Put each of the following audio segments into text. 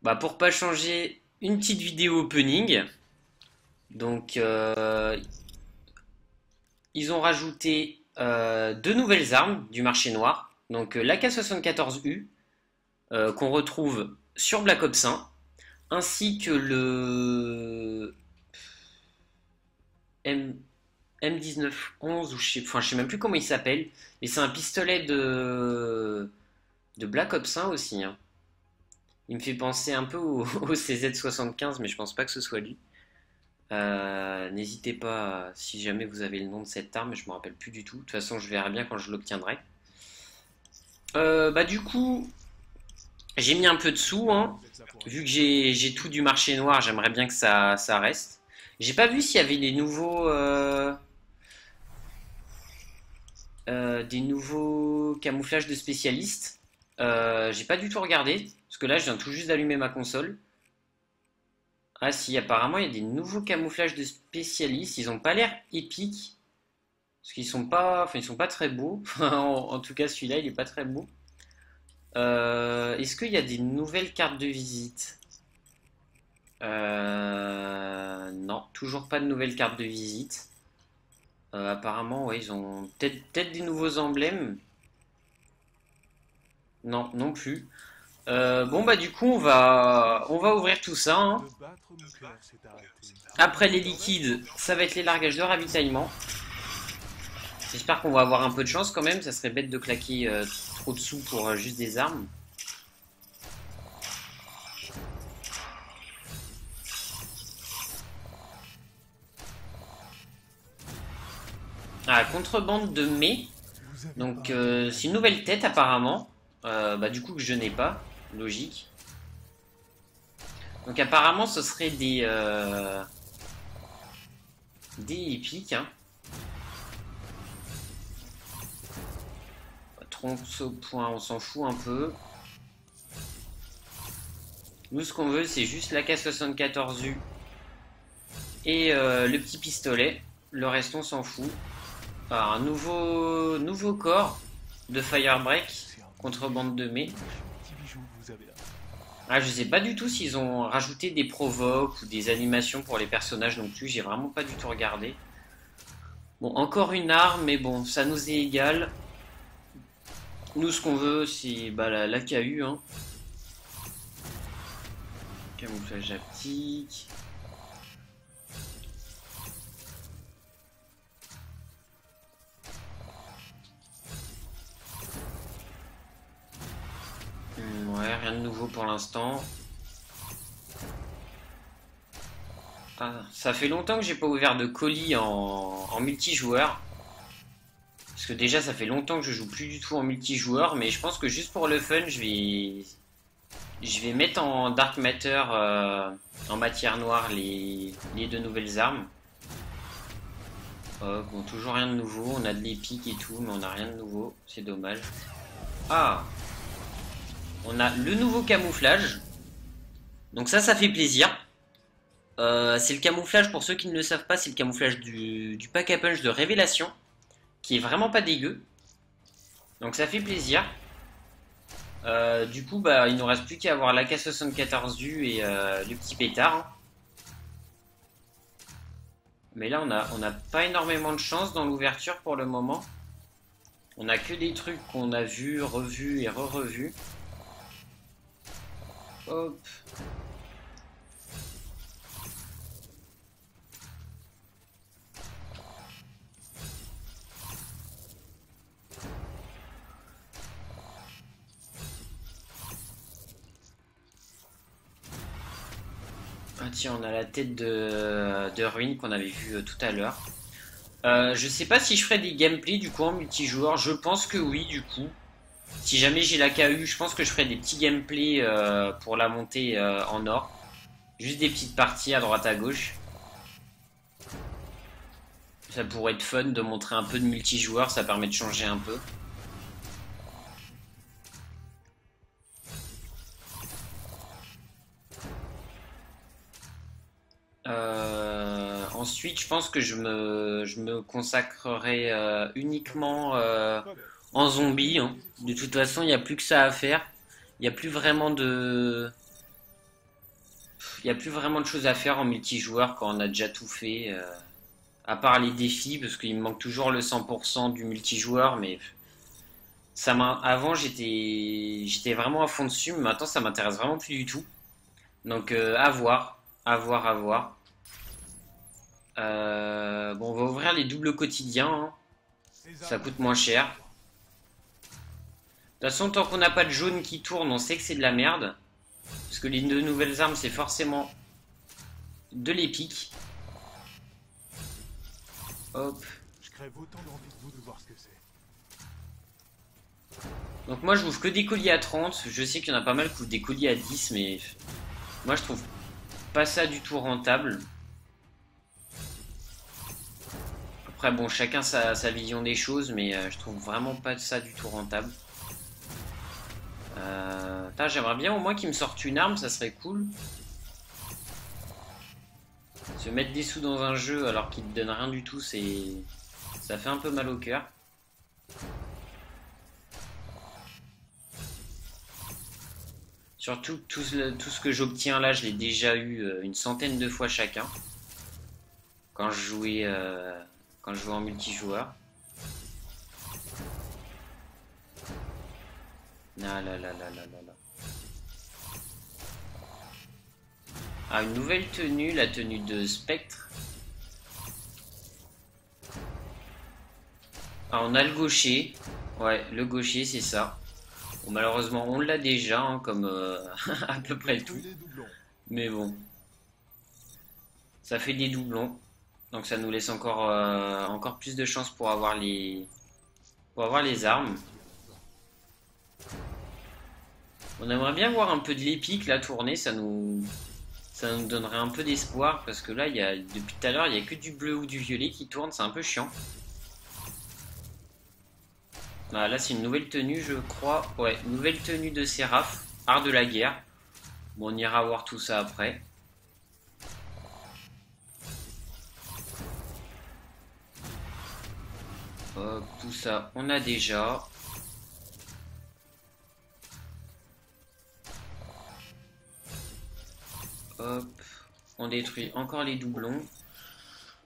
Bah pour pas changer, une petite vidéo opening. Donc ils ont rajouté deux nouvelles armes du marché noir. Donc l'AK-74U qu'on retrouve sur Black Ops 1, ainsi que le M M1911 ou je sais même plus comment il s'appelle, mais c'est un pistolet de Black Ops 1 aussi, hein. Il me fait penser un peu au CZ75, mais je pense pas que ce soit lui. N'hésitez pas si jamais vous avez le nom de cette arme, je me rappelle plus du tout. De toute façon, je verrai bien quand je l'obtiendrai. Bah du coup, j'ai mis un peu de sous, hein. Vu que j'ai tout du marché noir, j'aimerais bien que ça reste. J'ai pas vu s'il y avait des nouveaux camouflages de spécialistes. J'ai pas du tout regardé, parce que là, je viens tout juste d'allumer ma console. Ah si, apparemment, il y a des nouveaux camouflages de spécialistes. Ils ont pas l'air épiques. Parce qu'ils sont pas, enfin, ils sont pas très beaux. En tout cas, celui-là, il est pas très beau. Est-ce qu'il y a des nouvelles cartes de visite? Non, toujours pas de nouvelles cartes de visite. Apparemment, ouais, ils ont peut-être des nouveaux emblèmes. Non, non plus. Bon bah du coup on va ouvrir tout ça, hein. Après les liquides, ça va être les largages de ravitaillement. J'espère qu'on va avoir un peu de chance quand même. Ça serait bête de claquer trop de sous pour juste des armes. Ah, contrebande de mai. Donc c'est une nouvelle tête apparemment. Bah du coup que je n'ai pas. Logique. Donc apparemment ce serait des épiques, hein. Tronçon au point, on s'en fout un peu. Nous ce qu'on veut c'est juste l'AK-74U et le petit pistolet. Le reste on s'en fout. Alors, un nouveau corps de Firebreak, contrebande de mai. Ah, je sais pas du tout s'ils ont rajouté des provoques ou des animations pour les personnages non plus, j'ai vraiment pas du tout regardé. Bon, encore une arme, mais bon, ça nous est égal. Nous, ce qu'on veut, c'est bah, la KU, hein. Camouflage haptique. Ouais, rien de nouveau pour l'instant. Ah, ça fait longtemps que j'ai pas ouvert de colis en multijoueur. Parce que déjà, ça fait longtemps que je joue plus du tout en multijoueur, mais je pense que juste pour le fun, je vais mettre en Dark Matter, en matière noire, les deux nouvelles armes. Bon, toujours rien de nouveau. On a de l'épique et tout, mais on n'a rien de nouveau. C'est dommage. Ah, on a le nouveau camouflage. Donc ça fait plaisir. C'est le camouflage, pour ceux qui ne le savent pas, c'est le camouflage du pack à punch de Révélation, qui est vraiment pas dégueu. Donc ça fait plaisir. Du coup, bah, il nous reste plus qu'à avoir l'AK-74U et le petit pétard, hein. Mais là, on a pas énormément de chance dans l'ouverture pour le moment. On a que des trucs qu'on a vus, revus et re-revus. Hop. Ah tiens, on a la tête de Ruine qu'on avait vue tout à l'heure. Je sais pas si je ferai des gameplays du coup en multijoueur. Je pense que oui, du coup. Si jamais j'ai la KU, je pense que je ferai des petits gameplays pour la montée en or. Juste des petites parties à droite à gauche. Ça pourrait être fun de montrer un peu de multijoueur, ça permet de changer un peu. Ensuite, je pense que je me consacrerai uniquement en zombie, hein. De toute façon, il n'y a plus que ça à faire. Il n'y a plus vraiment il n'y a plus vraiment de choses à faire en multijoueur quand on a déjà tout fait. À part les défis, parce qu'il me manque toujours le 100% du multijoueur, mais avant j'étais vraiment à fond dessus, mais maintenant ça m'intéresse vraiment plus du tout. Donc à voir, à voir, à voir. Bon, on va ouvrir les doubles quotidiens, hein. Ça coûte moins cher. De toute façon, tant qu'on n'a pas de jaune qui tourne, on sait que c'est de la merde. Parce que les deux nouvelles armes, c'est forcément de l'épique. Hop. Je crève autant d'envie que vous de voir ce que c'est. Donc moi, je ouvre que des colis à 30. Je sais qu'il y en a pas mal qui ouvrent des colis à 10, mais moi, je trouve pas ça du tout rentable. Après, bon, chacun sa vision des choses, mais je trouve vraiment pas ça du tout rentable. J'aimerais bien au moins qu'il me sorte une arme, ça serait cool. Se mettre des sous dans un jeu alors qu'il te donne rien du tout, ça fait un peu mal au cœur. Surtout tout ce que j'obtiens là, je l'ai déjà eu une centaine de fois chacun. Quand je jouais en multijoueur. Ah là là là là là là. Ah, une nouvelle tenue, la tenue de Spectre. Ah, on a le gaucher. Ouais, le gaucher, c'est ça. Bon, malheureusement, on l'a déjà, hein, comme à peu près tout. Mais bon. Ça fait des doublons. Donc ça nous laisse encore plus de chances pour avoir les armes. On aimerait bien voir un peu de l'épique là tourner, ça nous donnerait un peu d'espoir parce que là depuis tout à l'heure il n'y a que du bleu ou du violet qui tourne, c'est un peu chiant. Ah, là c'est une nouvelle tenue je crois, ouais, nouvelle tenue de Séraph, art de la guerre. Bon, on ira voir tout ça après. Hop, tout ça on a déjà. Hop, on détruit encore les doublons.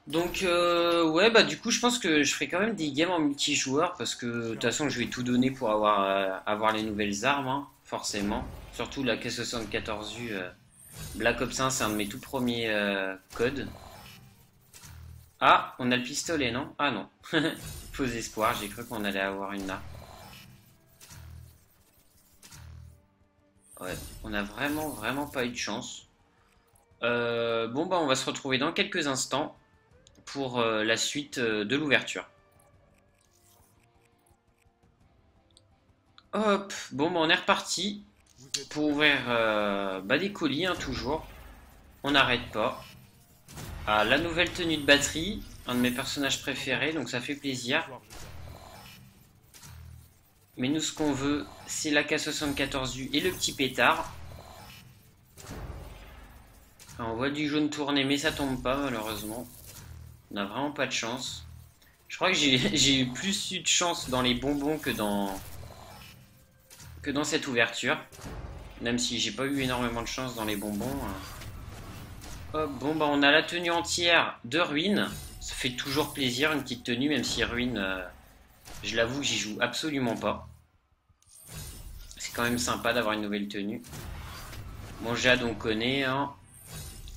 Donc ouais, bah du coup je pense que je ferai quand même des games en multijoueur parce que de toute façon je vais tout donner pour avoir les nouvelles armes, hein, forcément. Surtout la K74U Black Ops 1, c'est un de mes tout premiers codes. Ah, on a le pistolet, non? Ah non. Faux espoir, j'ai cru qu'on allait avoir une là. Ouais, on a vraiment pas eu de chance. Bon bah on va se retrouver dans quelques instants pour la suite de l'ouverture. Hop, bon bah on est reparti pour ouvrir des colis, hein, toujours. On n'arrête pas. Ah, la nouvelle tenue de batterie, un de mes personnages préférés, donc ça fait plaisir. Mais nous ce qu'on veut, c'est la K74U et le petit pétard. On voit du jaune tourner, mais ça tombe pas malheureusement. On n'a vraiment pas de chance. Je crois que j'ai plus eu de chance dans les bonbons que dans cette ouverture. Même si j'ai pas eu énormément de chance dans les bonbons. Hop, bon bah on a la tenue entière de Ruine. Ça fait toujours plaisir une petite tenue, même si Ruine, je l'avoue que j'y joue absolument pas. C'est quand même sympa d'avoir une nouvelle tenue. Bon, Jade on connaît, hein.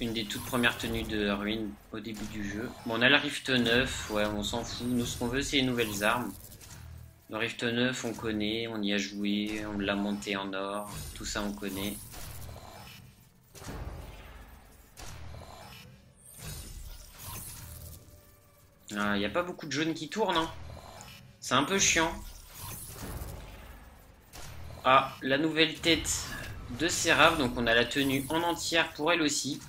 Une des toutes premières tenues de Ruine au début du jeu. Bon, on a la Rift 9, ouais, on s'en fout. Nous, ce qu'on veut, c'est les nouvelles armes. Le Rift 9, on connaît, on y a joué, on l'a monté en or. Tout ça, on connaît. Il n'y a pas beaucoup de jaunes qui tournent, hein. C'est un peu chiant. Ah, la nouvelle tête de Séraph, donc on a la tenue en entière pour elle aussi.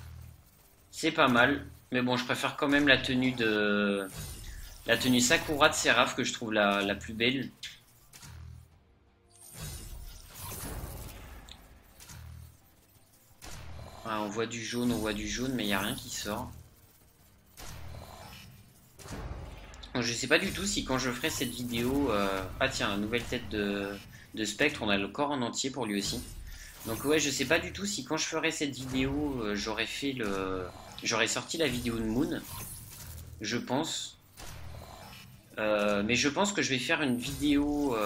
C'est pas mal, mais bon, je préfère quand même la tenue Sakura de Séraph que je trouve la plus belle. Ah, on voit du jaune, mais il n'y a rien qui sort. Donc, je sais pas du tout si quand je ferai cette vidéo... Ah tiens, la nouvelle tête de Spectre, on a le corps en entier pour lui aussi. Donc ouais, je sais pas du tout si quand je ferai cette vidéo, j'aurais sorti la vidéo de Moon, je pense. Mais je pense que je vais faire une vidéo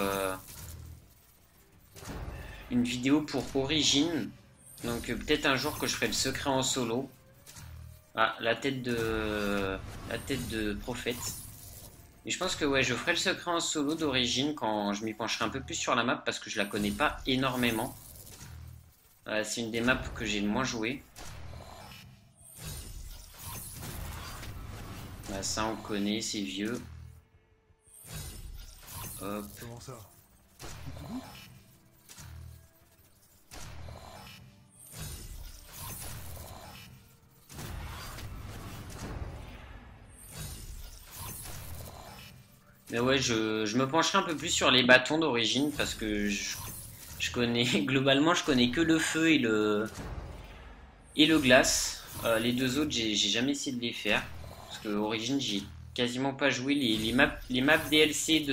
pour Origin. Donc peut-être un jour que je ferai le secret en solo. Ah, la tête de Prophète. Et je pense que ouais, je ferai le secret en solo d'Origin quand je m'y pencherai un peu plus sur la map parce que je la connais pas énormément. C'est une des maps que j'ai le moins joué. Ça on connaît, c'est vieux. Hop. Comment ça? Mais ouais, je me pencherai un peu plus sur les bâtons d'Origine parce que je connais globalement je connais que le feu et le glace. Les deux autres j'ai jamais essayé de les faire parce que Origin j'ai quasiment pas joué les maps DLC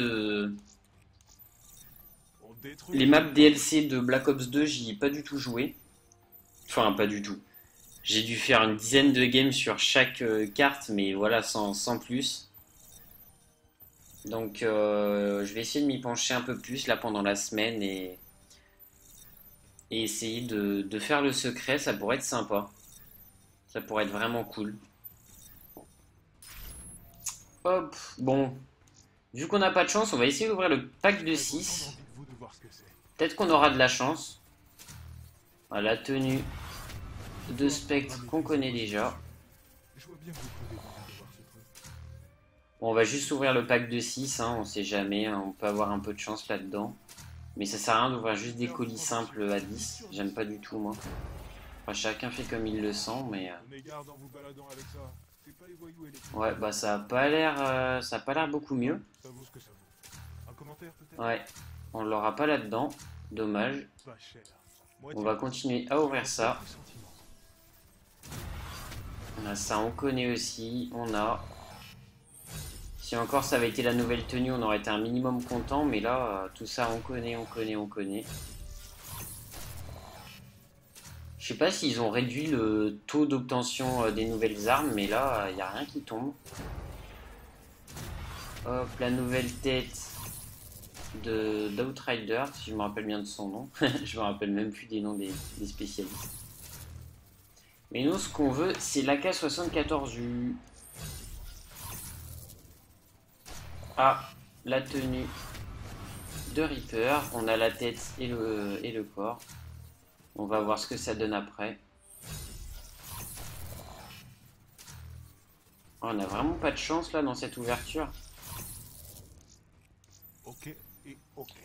On détruit. les maps DLC de Black Ops 2 j'y ai pas du tout joué. Enfin pas du tout. J'ai dû faire une dizaine de games sur chaque carte mais voilà sans plus. Donc je vais essayer de m'y pencher un peu plus là pendant la semaine et essayer de faire le secret, ça pourrait être sympa. Ça pourrait être vraiment cool. Hop, bon. Vu qu'on n'a pas de chance, on va essayer d'ouvrir le pack de 6. Peut-être qu'on aura de la chance. Voilà, la tenue de Spectre qu'on connaît déjà. Bon, on va juste ouvrir le pack de 6, hein, on sait jamais, hein, on peut avoir un peu de chance là-dedans. Mais ça sert à rien d'ouvrir juste des colis simples à 10, j'aime pas du tout moi. Enfin, chacun fait comme il le sent, mais... Ouais, bah ça a pas l'air beaucoup mieux. Ouais, on l'aura pas là-dedans, dommage. On va continuer à ouvrir ça. On a ça, on connaît aussi, on a... Si encore ça avait été la nouvelle tenue, on aurait été un minimum content, mais là, tout ça, on connaît. Je sais pas s'ils ont réduit le taux d'obtention des nouvelles armes, mais là, il n'y a rien qui tombe. Hop, la nouvelle tête d'Outrider, si je me rappelle bien de son nom. Je me rappelle même plus des noms des spécialistes. Mais nous, ce qu'on veut, c'est l'AK-74U. Ah, la tenue de Reaper. On a la tête et le corps. On va voir ce que ça donne après. Oh, on a vraiment pas de chance là dans cette ouverture.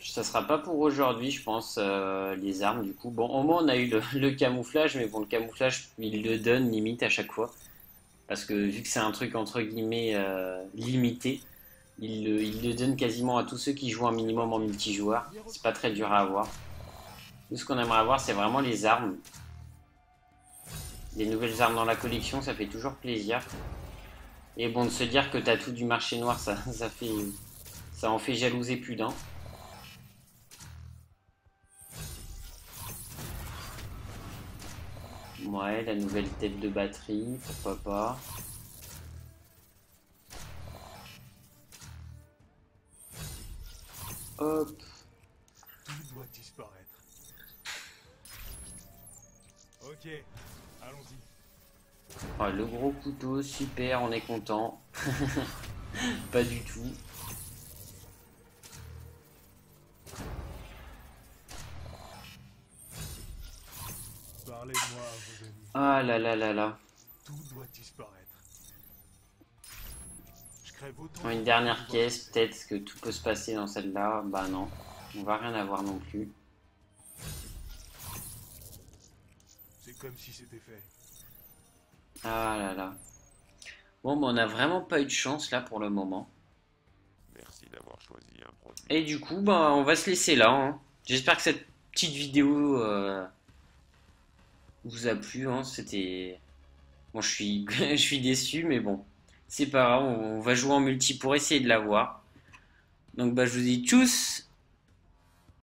Ça sera pas pour aujourd'hui, je pense, les armes du coup. Bon, au moins on a eu le camouflage, mais bon, le camouflage, il le donne limite à chaque fois. Parce que vu que c'est un truc entre guillemets limité, il le donne quasiment à tous ceux qui jouent un minimum en multijoueur. C'est pas très dur à avoir. Nous, ce qu'on aimerait avoir, c'est vraiment les armes. Des nouvelles armes dans la collection, ça fait toujours plaisir. Et bon, de se dire que t'as tout du marché noir, ça en fait jalouser plus d'un. Ouais, la nouvelle tête de batterie, pourquoi pas. Hop. Tout doit disparaître. Ok, allons-y. Oh, le gros couteau, super, on est content. Pas du tout. Parlez-moi, vos amis. Ah là là là là. Tout doit disparaître. Je crève autant. Une dernière caisse, peut-être que tout peut se passer dans celle-là. Bah non, on va rien avoir non plus. C'est comme si c'était fait. Ah là là. Bon, bah on a vraiment pas eu de chance là pour le moment. Merci d'avoir choisi un produit. Et du coup, bah on va se laisser là, hein. J'espère que cette petite vidéo vous a plu, hein. C'était... Bon, je suis déçu, mais bon. C'est pas grave, on va jouer en multi pour essayer de l'avoir. Donc bah je vous dis tchuss.